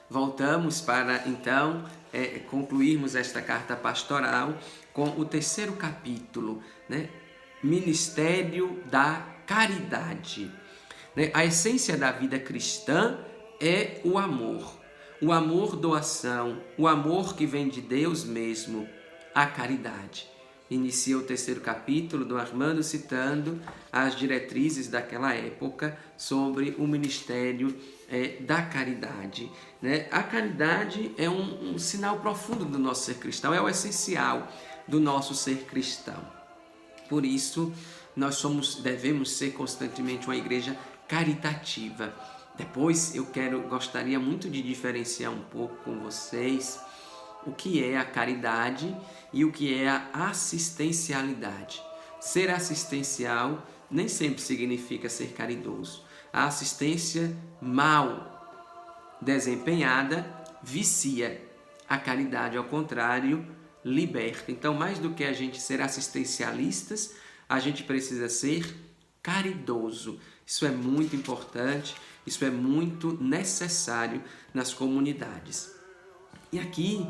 voltamos para então concluirmos esta carta pastoral com o terceiro capítulo, né? Ministério da Caridade. Né? A essência da vida cristã é o amor doação, o amor que vem de Deus mesmo, a caridade. Inicia o terceiro capítulo do Armando citando as diretrizes daquela época sobre o ministério da caridade. Né? A caridade é um sinal profundo do nosso ser cristão, é o essencial do nosso ser cristão. Por isso, devemos ser constantemente uma igreja caritativa. Depois gostaria muito de diferenciar um pouco com vocês o que é a caridade e o que é a assistencialidade. Ser assistencial nem sempre significa ser caridoso. A assistência mal desempenhada vicia. A caridade, ao contrário, liberta. Então, mais do que a gente ser assistencialistas, a gente precisa ser caridoso. Isso é muito importante, isso é muito necessário nas comunidades. E aqui,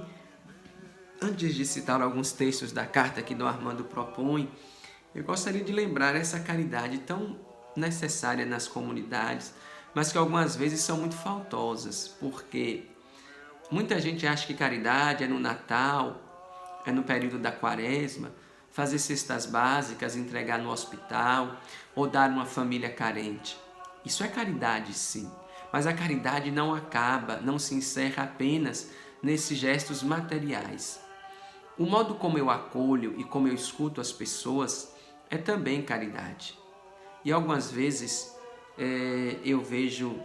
antes de citar alguns textos da carta que Dom Armando propõe, eu gostaria de lembrar essa caridade tão necessária nas comunidades, mas que algumas vezes são muito faltosas, porque muita gente acha que caridade é no Natal, é no período da Quaresma, fazer cestas básicas, entregar no hospital ou dar uma família carente. Isso é caridade, sim, mas a caridade não acaba, não se encerra apenas nesses gestos materiais. O modo como eu acolho e como eu escuto as pessoas é também caridade. E algumas vezes eu vejo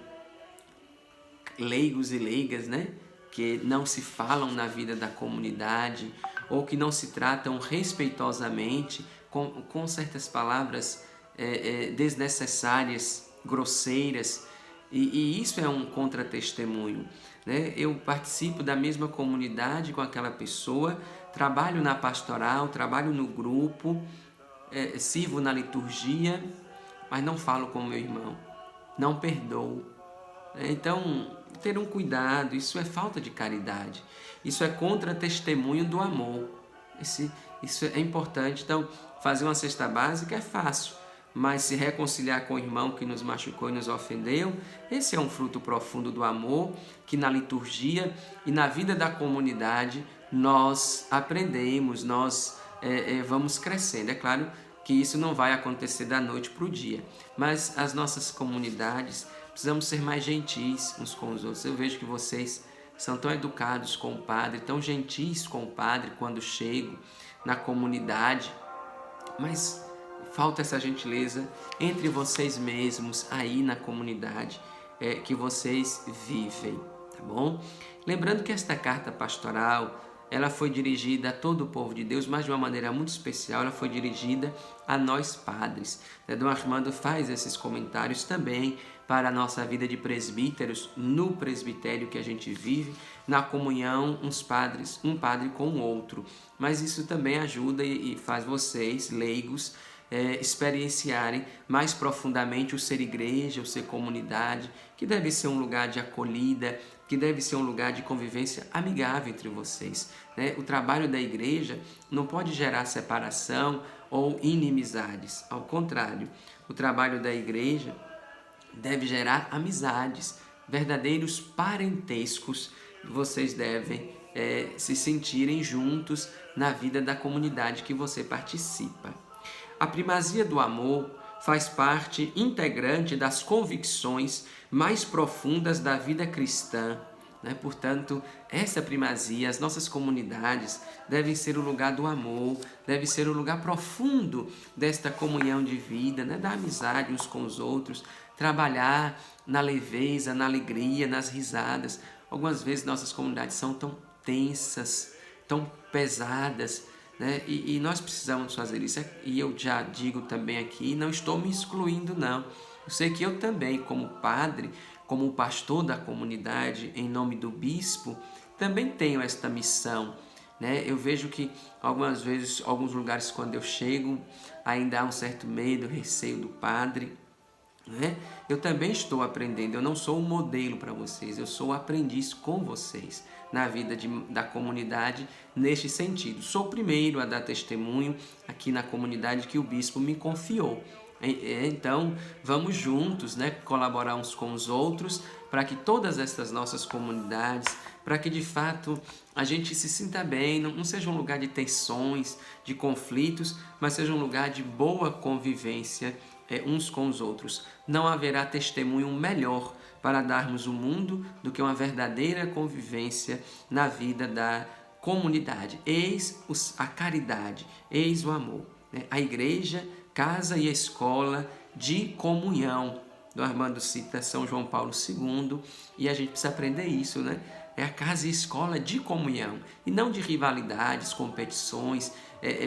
leigos e leigas, né, que não se falam na vida da comunidade ou que não se tratam respeitosamente com certas palavras desnecessárias, grosseiras, e isso é um contratestemunho. Né? Eu participo da mesma comunidade com aquela pessoa, trabalho na pastoral, trabalho no grupo, sirvo na liturgia, mas não falo com meu irmão, não perdoo. Então, ter um cuidado, isso é falta de caridade, isso é contra-testemunho do amor. Isso é importante. Então, fazer uma cesta básica é fácil, mas se reconciliar com o irmão que nos machucou e nos ofendeu, esse é um fruto profundo do amor, que na liturgia e na vida da comunidade nós aprendemos, nós vamos crescendo. É claro que isso não vai acontecer da noite para o dia, mas as nossas comunidades precisamos ser mais gentis uns com os outros. Eu vejo que vocês são tão educados com o padre, tão gentis com o padre quando chego na comunidade, mas falta essa gentileza entre vocês mesmos aí na comunidade que vocês vivem, tá bom? Lembrando que esta carta pastoral, ela foi dirigida a todo o povo de Deus, mas de uma maneira muito especial, ela foi dirigida a nós padres. Dom Armando faz esses comentários também para a nossa vida de presbíteros, no presbitério que a gente vive, na comunhão, um padre com o outro. Mas isso também ajuda e faz vocês, leigos, experienciarem mais profundamente o ser igreja, o ser comunidade, que deve ser um lugar de acolhida, que deve ser um lugar de convivência amigável entre vocês. Né? O trabalho da igreja não pode gerar separação ou inimizades. Ao contrário, o trabalho da igreja deve gerar amizades, verdadeiros parentescos. Vocês devem se sentirem juntos na vida da comunidade que você participa. A primazia do amor faz parte integrante das convicções mais profundas da vida cristã. Né? Portanto, essa primazia, as nossas comunidades devem ser o lugar do amor, deve ser o lugar profundo desta comunhão de vida, né? Da amizade uns com os outros, trabalhar na leveza, na alegria, nas risadas. Algumas vezes nossas comunidades são tão tensas, tão pesadas, né? E nós precisamos fazer isso. E eu já digo também aqui, não estou me excluindo, não. Eu sei que eu também, como padre, como pastor da comunidade, em nome do bispo, também tenho esta missão. Né? Eu vejo que algumas vezes, alguns lugares quando eu chego, ainda há um certo medo, receio do padre. né? Eu também estou aprendendo, eu não sou um modelo para vocês, eu sou aprendiz com vocês na vida da comunidade neste sentido. Sou o primeiro a dar testemunho aqui na comunidade que o bispo me confiou. Então, vamos juntos, né, colaborar uns com os outros para que todas estas nossas comunidades, para que de fato a gente se sinta bem, não seja um lugar de tensões, de conflitos, mas seja um lugar de boa convivência uns com os outros. Não haverá testemunho melhor para darmos ao mundo do que uma verdadeira convivência na vida da comunidade. Eis a caridade, eis o amor. A igreja, casa e escola de comunhão. O Armando cita São João Paulo II e a gente precisa aprender isso, né? É a casa e escola de comunhão e não de rivalidades, competições,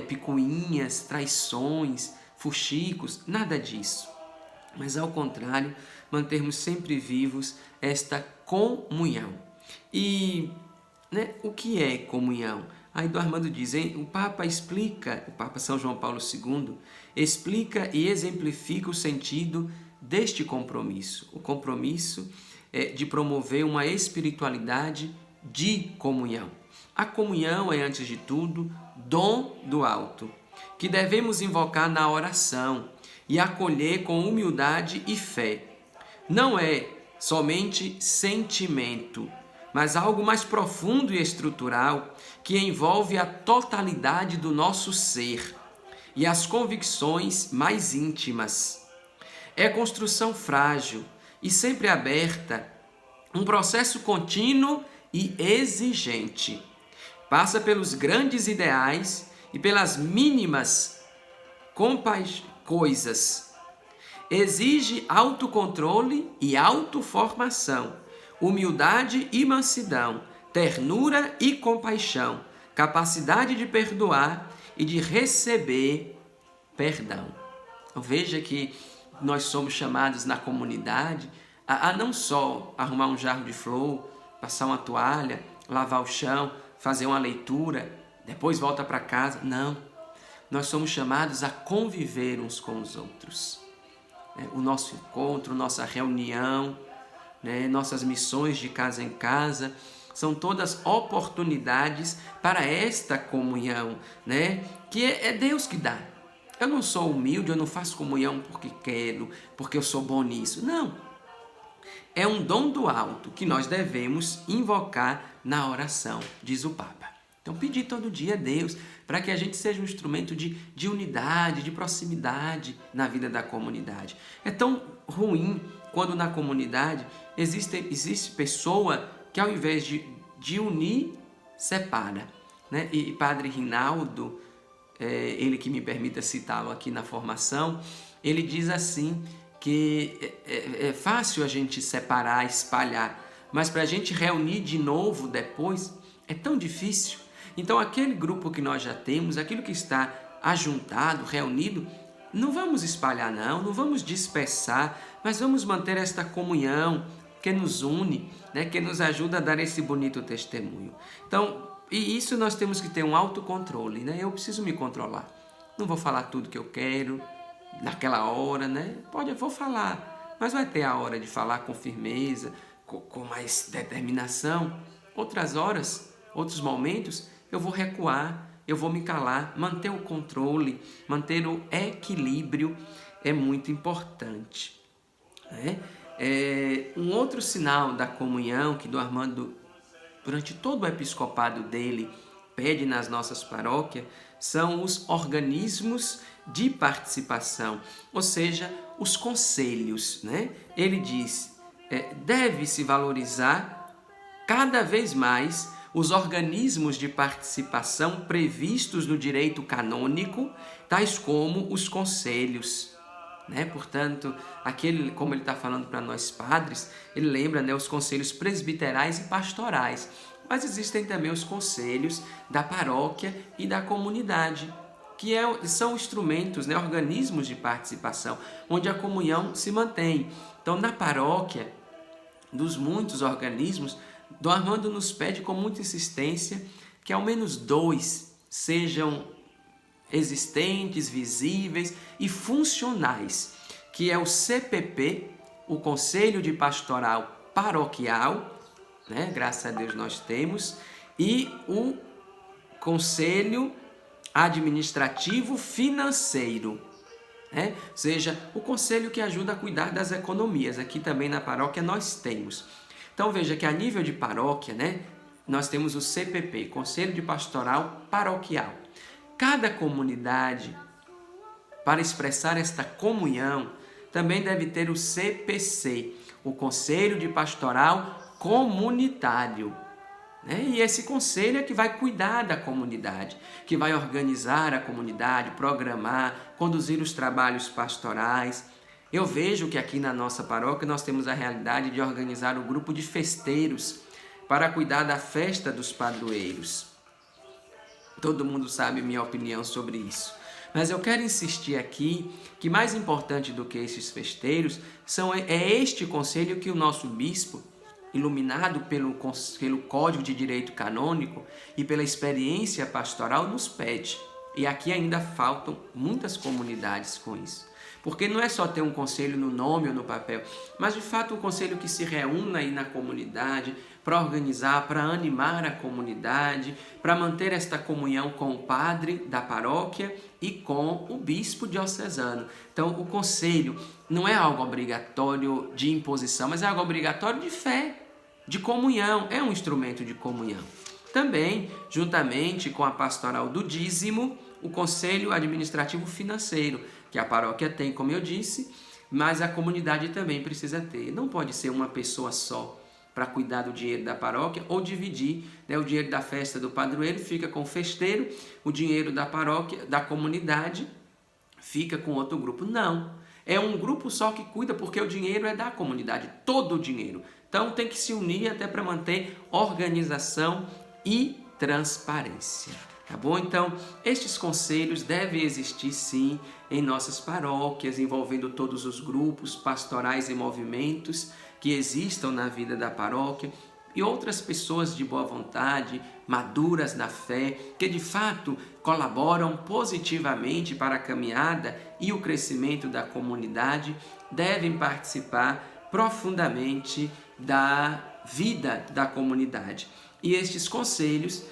picuinhas, traições, fuxicos, nada disso. Mas ao contrário, mantermos sempre vivos esta comunhão. E o que é comunhão? Aí do Armando diz, o Papa São João Paulo II, explica e exemplifica o sentido deste compromisso. O compromisso de promover uma espiritualidade de comunhão. A comunhão é, antes de tudo, dom do alto, que devemos invocar na oração e acolher com humildade e fé. Não é somente sentimento, mas algo mais profundo e estrutural que envolve a totalidade do nosso ser e as convicções mais íntimas. É construção frágil e sempre aberta, um processo contínuo e exigente. Passa pelos grandes ideais e pelas mínimas coisas. Exige autocontrole e autoformação, humildade e mansidão, ternura e compaixão, capacidade de perdoar e de receber perdão. Veja que nós somos chamados na comunidade a não só arrumar um jarro de flor, passar uma toalha, lavar o chão, fazer uma leitura, depois volta para casa. Não. Nós somos chamados a conviver uns com os outros. O nosso encontro, nossa reunião, nossas missões de casa em casa, são todas oportunidades para esta comunhão, que é Deus que dá. Eu não sou humilde, eu não faço comunhão porque quero, porque eu sou bom nisso. Não. É um dom do alto que nós devemos invocar na oração, diz o Papa. Então, pedir todo dia a Deus para que a gente seja um instrumento de unidade, de proximidade na vida da comunidade. É tão ruim quando na comunidade existe pessoa que ao invés de unir, separa. E Padre Rinaldo, ele que me permita citá-lo aqui na formação, ele diz assim que é fácil a gente separar, espalhar, mas para a gente reunir de novo depois é tão difícil. Então aquele grupo que nós já temos, aquilo que está ajuntado, reunido, não vamos espalhar não vamos dispersar, mas vamos manter esta comunhão que nos une, que nos ajuda a dar esse bonito testemunho. Então, e isso nós temos que ter um autocontrole, Eu preciso me controlar. Não vou falar tudo que eu quero naquela hora, eu vou falar, mas vai ter a hora de falar com firmeza, com mais determinação. Outras horas, outros momentos, eu vou recuar, eu vou me calar. Manter o controle, manter o equilíbrio é muito importante. Um outro sinal da comunhão que Dom Armando, durante todo o episcopado dele, pede nas nossas paróquias, são os organismos de participação, ou seja, os conselhos. Ele diz, deve-se valorizar cada vez mais os organismos de participação previstos no direito canônico, tais como os conselhos. Portanto, como ele está falando para nós padres, ele lembra os conselhos presbiterais e pastorais, mas existem também os conselhos da paróquia e da comunidade, que são instrumentos, organismos de participação, onde a comunhão se mantém. Então, na paróquia, dos muitos organismos, Dom Armando nos pede com muita insistência que ao menos 2 sejam existentes, visíveis e funcionais, que é o CPP, o Conselho de Pastoral Paroquial, né? Graças a Deus nós temos, e o Conselho Administrativo Financeiro, né? Ou seja, o conselho que ajuda a cuidar das economias. Aqui também na paróquia nós temos. Então veja que a nível de paróquia, né, nós temos o CPP, Conselho de Pastoral Paroquial. Cada comunidade, para expressar esta comunhão, também deve ter o CPC, o Conselho de Pastoral Comunitário. E esse conselho é que vai cuidar da comunidade, que vai organizar a comunidade, programar, conduzir os trabalhos pastorais. Eu vejo que aqui na nossa paróquia nós temos a realidade de organizar um grupo de festeiros para cuidar da festa dos padroeiros. Todo mundo sabe minha opinião sobre isso. Mas eu quero insistir aqui que mais importante do que esses festeiros é este conselho que o nosso bispo, iluminado pelo Código de Direito Canônico e pela experiência pastoral, nos pede. E aqui ainda faltam muitas comunidades com isso. Porque não é só ter um conselho no nome ou no papel, mas de fato um conselho que se reúna aí na comunidade para organizar, para animar a comunidade, para manter esta comunhão com o padre da paróquia e com o bispo diocesano. Então o conselho não é algo obrigatório de imposição, mas é algo obrigatório de fé, de comunhão, é um instrumento de comunhão. Também, juntamente com a pastoral do dízimo, o Conselho Administrativo Financeiro, que a paróquia tem, como eu disse, mas a comunidade também precisa ter. Não pode ser uma pessoa só para cuidar do dinheiro da paróquia ou dividir, né, o dinheiro da festa do padroeiro fica com o festeiro, o dinheiro da paróquia, da comunidade, fica com outro grupo. Não, é um grupo só que cuida, porque o dinheiro é da comunidade, todo o dinheiro. Então tem que se unir até para manter organização e transparência. Tá bom? Então, estes conselhos devem existir sim em nossas paróquias, envolvendo todos os grupos pastorais e movimentos que existam na vida da paróquia e outras pessoas de boa vontade, maduras na fé, que de fato colaboram positivamente para a caminhada e o crescimento da comunidade, devem participar profundamente da vida da comunidade. E estes conselhos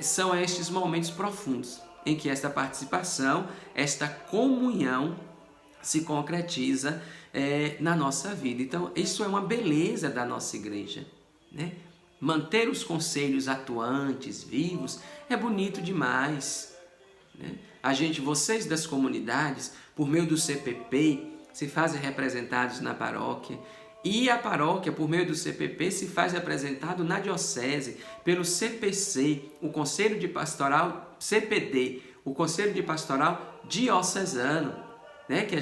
são estes momentos profundos em que esta participação, esta comunhão se concretiza na nossa vida. Então, isso é uma beleza da nossa igreja, né? Manter os conselhos atuantes, vivos, é bonito demais, né? Vocês das comunidades, por meio do CPP, se fazem representados na paróquia. E a paróquia, por meio do CPP, se faz representado na diocese pelo CPC, o Conselho de Pastoral CPD, o Conselho de Pastoral Diocesano, né, que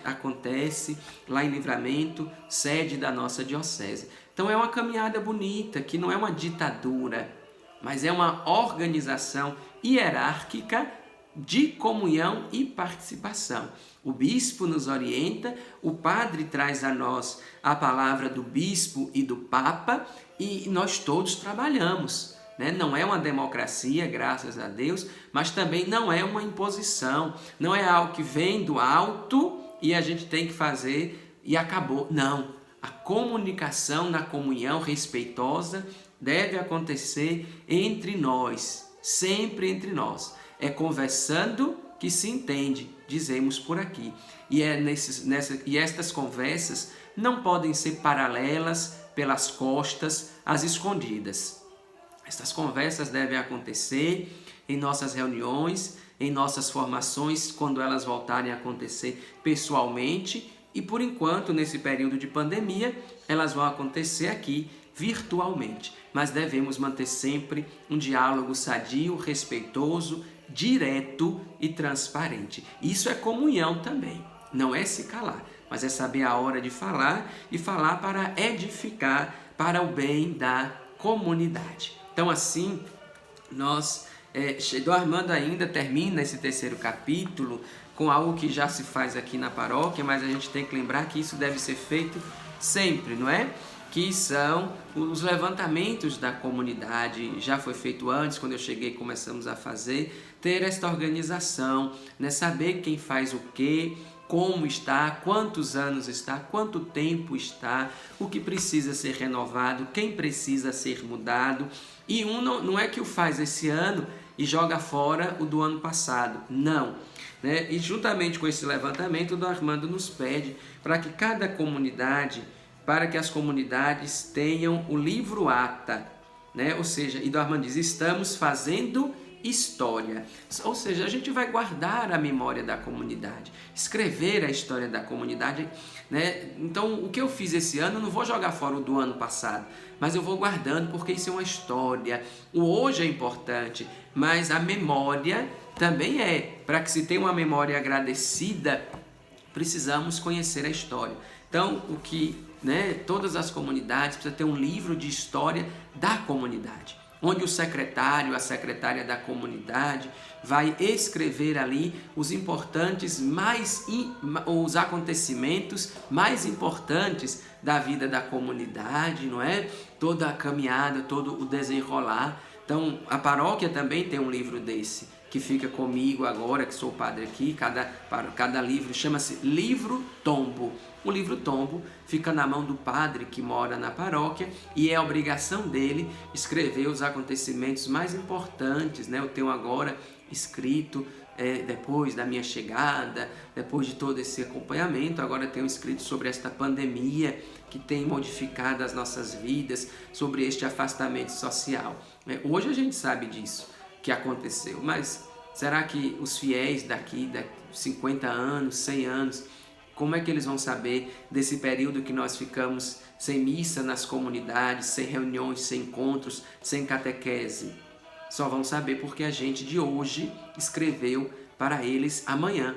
acontece lá em Livramento, sede da nossa diocese. Então é uma caminhada bonita, que não é uma ditadura, mas é uma organização hierárquica de comunhão e participação. O bispo nos orienta, o padre traz a nós a palavra do bispo e do papa e nós todos trabalhamos, né? Não é uma democracia, graças a Deus, mas também não é uma imposição, não é algo que vem do alto e a gente tem que fazer e acabou. Não, a comunicação na comunhão respeitosa deve acontecer entre nós, sempre entre nós. É conversando que se entende, dizemos por aqui. E estas conversas não podem ser paralelas, pelas costas, às escondidas. Estas conversas devem acontecer em nossas reuniões, em nossas formações, quando elas voltarem a acontecer pessoalmente. E por enquanto, nesse período de pandemia, elas vão acontecer aqui virtualmente. Mas devemos manter sempre um diálogo sadio, respeitoso, direto e transparente. Isso é comunhão também, não é se calar, mas é saber a hora de falar e falar para edificar, para o bem da comunidade. Então assim, Dom Armando ainda termina esse terceiro capítulo com algo que já se faz aqui na paróquia, mas a gente tem que lembrar que isso deve ser feito sempre, não é? Que são os levantamentos da comunidade. Já foi feito antes, quando eu cheguei começamos a fazer, ter esta organização, né? Saber quem faz o quê, como está, quantos anos está, quanto tempo está, o que precisa ser renovado, quem precisa ser mudado. E não é que o faz esse ano e joga fora o do ano passado, não. Né? E juntamente com esse levantamento, o Dom Armando nos pede para que cada comunidade, para que as comunidades tenham o livro ata, né? Ou seja, e Dom Armando diz, estamos fazendo história, ou seja, a gente vai guardar a memória da comunidade, escrever a história da comunidade, né? Então, o que eu fiz esse ano, eu não vou jogar fora o do ano passado, mas eu vou guardando porque isso é uma história. O hoje é importante, mas a memória também é. Para que se tenha uma memória agradecida, precisamos conhecer a história. Então, todas as comunidades precisam ter um livro de história da comunidade, onde o secretário, a secretária da comunidade vai escrever ali os os acontecimentos mais importantes da vida da comunidade, não é? Toda a caminhada, todo o desenrolar. Então, a paróquia também tem um livro desse, que fica comigo agora, que sou padre aqui. Cada livro chama-se Livro Tombo. O livro tombo fica na mão do padre que mora na paróquia e é a obrigação dele escrever os acontecimentos mais importantes, né? Eu tenho agora escrito, depois da minha chegada, depois de todo esse acompanhamento, agora tenho escrito sobre esta pandemia que tem modificado as nossas vidas, sobre este afastamento social. Hoje a gente sabe disso, que aconteceu, mas será que os fiéis daqui 50 anos, 100 anos, como é que eles vão saber desse período que nós ficamos sem missa nas comunidades, sem reuniões, sem encontros, sem catequese? Só vão saber porque a gente de hoje escreveu para eles amanhã.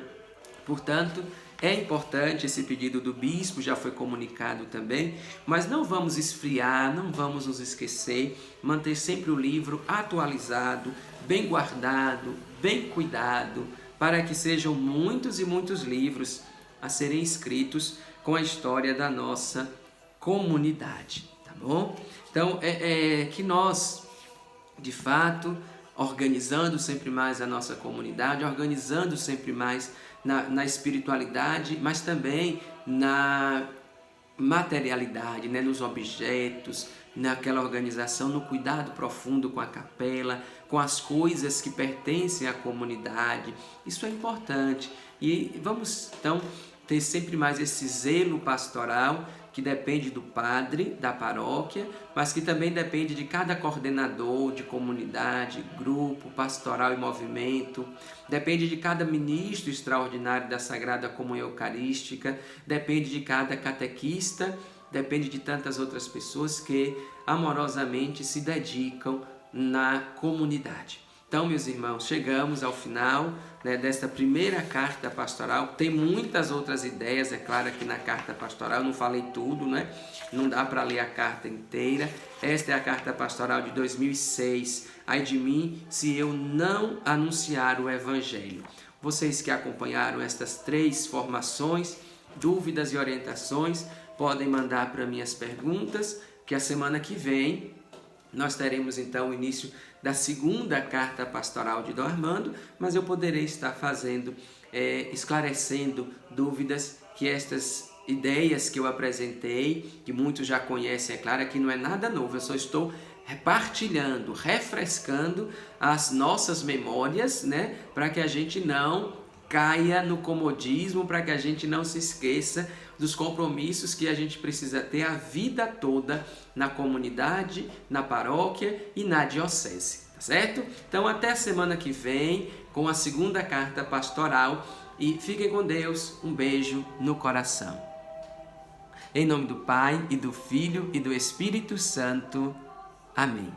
Portanto, é importante esse pedido do bispo, já foi comunicado também, mas não vamos esfriar, não vamos nos esquecer, manter sempre o livro atualizado, bem guardado, bem cuidado, para que sejam muitos e muitos livros a serem escritos com a história da nossa comunidade, tá bom? Então, que nós, de fato, organizando sempre mais a nossa comunidade, organizando sempre mais na espiritualidade, mas também na materialidade, né? Nos objetos, naquela organização, no cuidado profundo com a capela, com as coisas que pertencem à comunidade. Isso é importante. E vamos, então, ter sempre mais esse zelo pastoral que depende do padre, da paróquia, mas que também depende de cada coordenador de comunidade, grupo, pastoral e movimento, depende de cada ministro extraordinário da Sagrada Comunhão Eucarística, depende de cada catequista, depende de tantas outras pessoas que amorosamente se dedicam na comunidade. Então, meus irmãos, chegamos ao final, né, desta primeira carta pastoral. Tem muitas outras ideias, é claro, aqui na carta pastoral, eu não falei tudo, né? Não dá para ler a carta inteira. Esta é a carta pastoral de 2006. Ai de mim, se eu não anunciar o Evangelho. Vocês que acompanharam estas 3 formações, dúvidas e orientações, podem mandar para mim as perguntas, que a semana que vem nós teremos então o início da segunda carta pastoral de Dom Armando, mas eu poderei estar esclarecendo dúvidas que estas ideias que eu apresentei, que muitos já conhecem, é claro, que não é nada novo, eu só estou partilhando, refrescando as nossas memórias, né, para que a gente não caia no comodismo, para que a gente não se esqueça dos compromissos que a gente precisa ter a vida toda na comunidade, na paróquia e na diocese, tá certo? Então até a semana que vem com a segunda carta pastoral e fiquem com Deus, um beijo no coração. Em nome do Pai e do Filho e do Espírito Santo. Amém.